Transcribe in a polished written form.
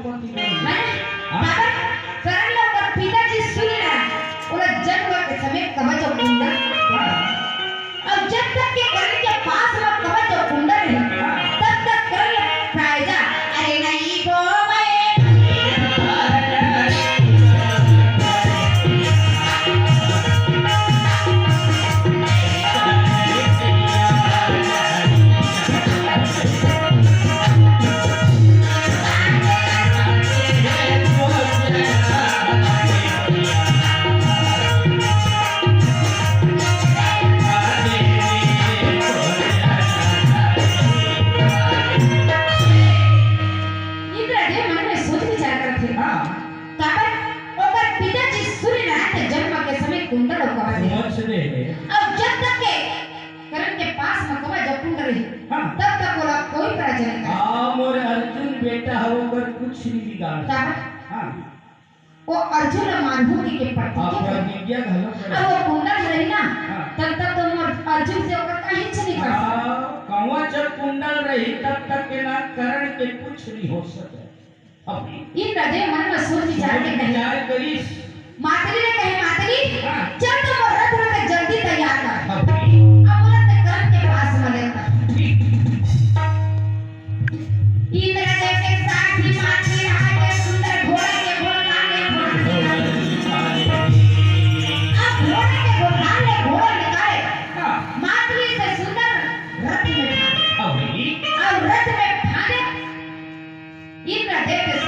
पति मैं बाबा करण लवकर पिताजी सुनी ना बोला जन्म के समय कवच और कुंडल अब जब तक के करण के पास में कवच और कुंडल है तब तक करण प्रायजा अरे नहीं को अब जब तक के करण के पास मकवा जपून रही तब तक बोला कोई पराजय नहीं कर हां मोर अर्जुन बेटा होकर कुछ नहीं बिगाड़ हां वो अर्जुन मानभूति के प्रति प्रतिज्ञा घलो अब वो कुंडल रही ना तब तक तो मोर अर्जुन से ओकर कहीं नहीं कर सकता कौवा जब कुंडल रही तब तक के ना करण के कुछ नहीं हो सके अब इन हृदय मन में सोच विचार के विचार करिस मातरी ने कही मातरी चल तुम रथ में जल्दी तैयार कर अब बोला ते करण के पास में लेता इंद्र देव के साथ ही मातरी आगे सुंदर घोड़े के घोड़े अब घोड़े के घोड़े निकाले मातरी से सुंदर रथ में ठाने अब रथ में ठाने इंद्र देव